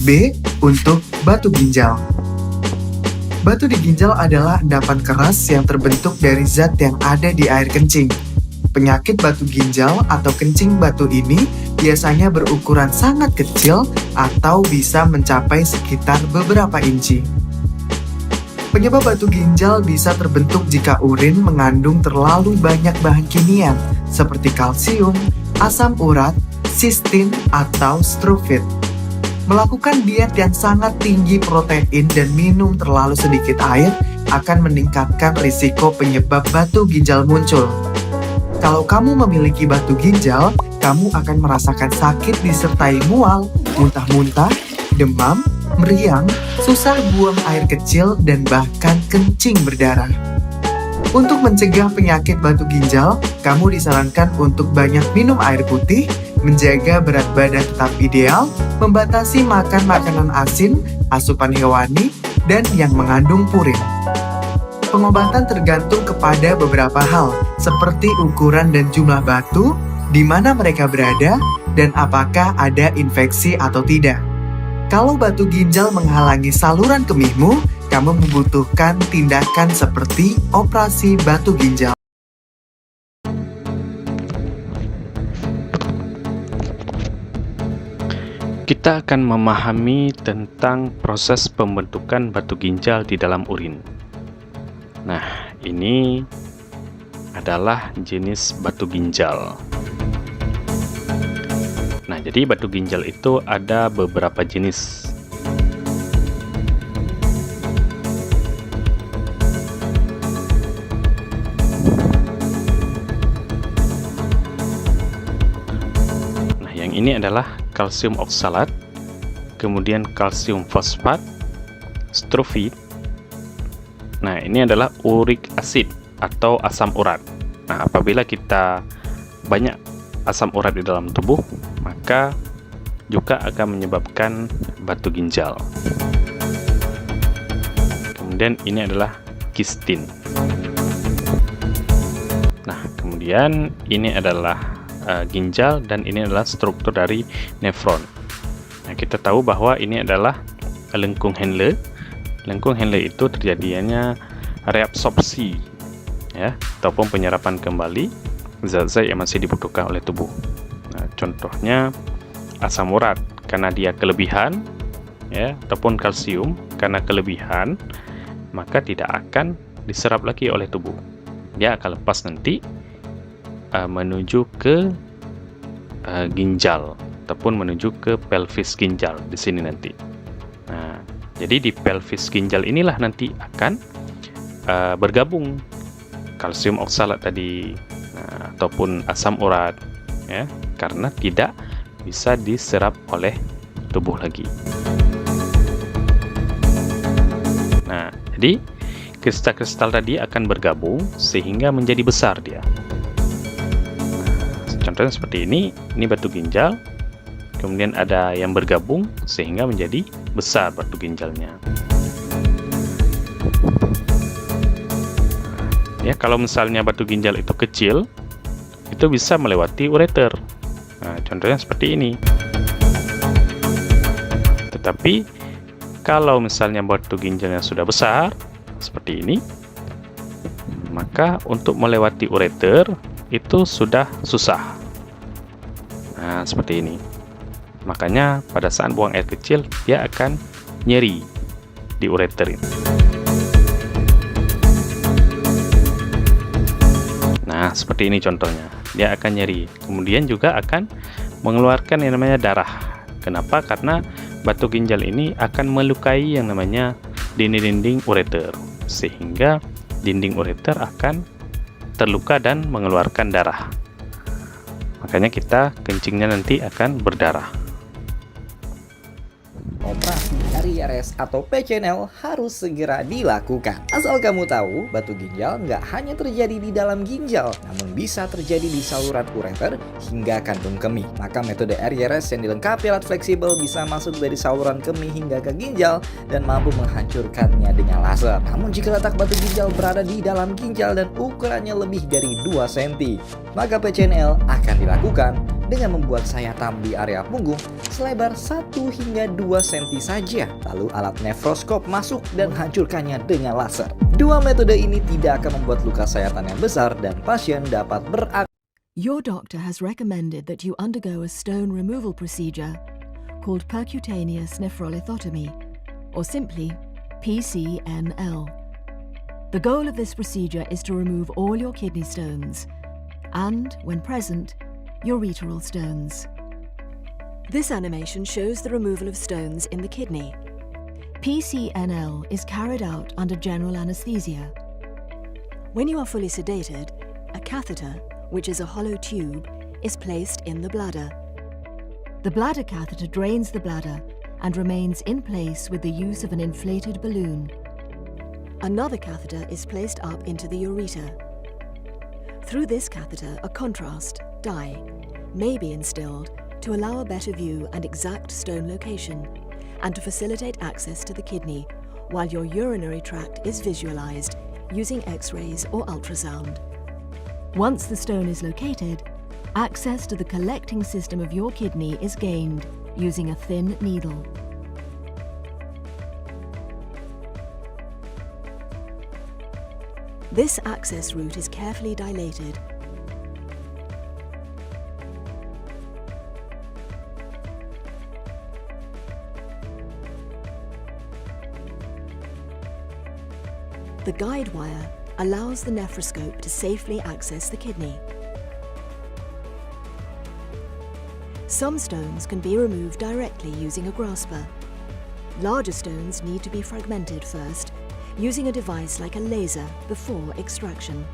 B. Untuk batu ginjal. Batu di ginjal adalah endapan keras yang terbentuk dari zat yang ada di air kencing. Penyakit batu ginjal atau kencing batu ini biasanya berukuran sangat kecil atau bisa mencapai sekitar beberapa inci. Penyebab batu ginjal bisa terbentuk jika urin mengandung terlalu banyak bahan kimia seperti kalsium, asam urat, sistin, atau struvit. Melakukan diet yang sangat tinggi protein dan minum terlalu sedikit air akan meningkatkan risiko penyebab batu ginjal muncul. Kalau kamu memiliki batu ginjal, kamu akan merasakan sakit disertai mual, muntah-muntah, demam, meriang, susah buang air kecil, dan bahkan kencing berdarah. Untuk mencegah penyakit batu ginjal, kamu disarankan untuk banyak minum air putih, menjaga berat badan tetap ideal, membatasi makan makanan asin, asupan hewani, dan yang mengandung purin. Pengobatan tergantung kepada beberapa hal, seperti ukuran dan jumlah batu, di mana mereka berada, dan apakah ada infeksi atau tidak. Kalau batu ginjal menghalangi saluran kemihmu, kamu membutuhkan tindakan seperti operasi batu ginjal. Kita akan memahami tentang proses pembentukan batu ginjal di dalam urin. Nah, ini adalah jenis batu ginjal. Nah, jadi batu ginjal itu ada beberapa jenis. Nah, yang ini adalah kalsium oksalat, kemudian kalsium fosfat, struvit. Nah, ini adalah uric acid atau asam urat. Nah, apabila kita banyak asam urat di dalam tubuh, maka juga akan menyebabkan batu ginjal. Kemudian ini adalah kistin. Nah, kemudian ini adalah ginjal, dan ini adalah struktur dari nefron. Nah, kita tahu bahwa ini adalah lengkung Henle. Lengkung Henle itu terjadinya reabsorpsi, ya, ataupun penyerapan kembali zat-zat yang masih dibutuhkan oleh tubuh. Nah, contohnya asam urat karena dia kelebihan, ya, ataupun kalsium karena kelebihan, maka tidak akan diserap lagi oleh tubuh. Dia akan lepas nanti menuju ke ginjal ataupun menuju ke pelvis ginjal di sini nanti. Nah, jadi di pelvis ginjal inilah nanti akan bergabung kalsium oksalat tadi, ataupun asam urat, ya, karena tidak bisa diserap oleh tubuh lagi. Nah, jadi kristal-kristal tadi akan bergabung sehingga menjadi besar dia. Contohnya seperti ini batu ginjal, kemudian ada yang bergabung sehingga menjadi besar batu ginjalnya. Ya, kalau misalnya batu ginjal itu kecil, itu bisa melewati ureter. Nah, contohnya seperti ini. Tetapi kalau misalnya batu ginjalnya sudah besar seperti ini, maka untuk melewati ureter itu sudah susah. Nah, seperti ini. Makanya pada saat buang air kecil, dia akan nyeri di ureter ini. Nah, seperti ini contohnya. Dia akan nyeri. Kemudian juga akan mengeluarkan yang namanya darah. Kenapa? Karena batu ginjal ini akan melukai yang namanya dinding-dinding ureter, sehingga dinding ureter akan terluka dan mengeluarkan darah. Makanya kita kencingnya nanti akan berdarah. Operasi RIRS atau PCNL harus segera dilakukan. Asal kamu tahu, batu ginjal nggak hanya terjadi di dalam ginjal, namun bisa terjadi di saluran ureter hingga kantung kemih. Maka metode RIRS yang dilengkapi alat fleksibel bisa masuk dari saluran kemih hingga ke ginjal dan mampu menghancurkannya dengan laser. Namun jika letak batu ginjal berada di dalam ginjal dan ukurannya lebih dari 2 cm, maka PCNL akan dilakukan dengan membuat sayatan di area punggung selebar 1 hingga 2 cm saja. Lalu alat nefroskop masuk dan hancurkannya dengan laser. Dua metode ini tidak akan membuat luka sayatan yang besar dan pasien dapat Your doctor has recommended that you undergo a stone removal procedure called percutaneous nephrolithotomy, or simply PCNL. The goal of this procedure is to remove all your kidney stones and, when present, ureteral stones. This animation shows the removal of stones in the kidney. PCNL is carried out under general anesthesia. When you are fully sedated, a catheter, which is a hollow tube, is placed in the bladder. The bladder catheter drains the bladder and remains in place with the use of an inflated balloon. Another catheter is placed up into the ureter. Through this catheter, a contrast, dye, may be instilled to allow a better view and exact stone location, and to facilitate access to the kidney, while your urinary tract is visualized using X-rays or ultrasound. Once the stone is located, access to the collecting system of your kidney is gained using a thin needle. This access route is carefully dilated. The guide wire allows the nephroscope to safely access the kidney. Some stones can be removed directly using a grasper. Larger stones need to be fragmented first, using a device like a laser before extraction.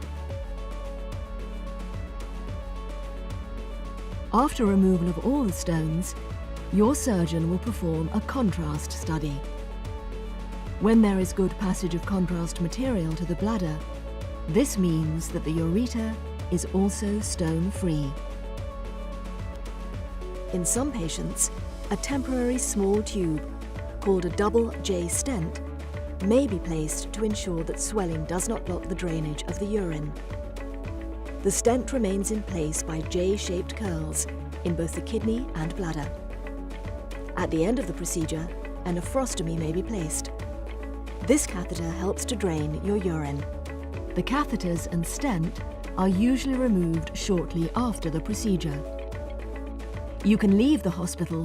After removal of all the stones, your surgeon will perform a contrast study. When there is good passage of contrast material to the bladder, this means that the ureter is also stone-free. In some patients, a temporary small tube, called a double J stent, may be placed to ensure that swelling does not block the drainage of the urine. The stent remains in place by J-shaped curls in both the kidney and bladder. At the end of the procedure, a nephrostomy may be placed. This catheter helps to drain your urine. The catheters and stent are usually removed shortly after the procedure. You can leave the hospital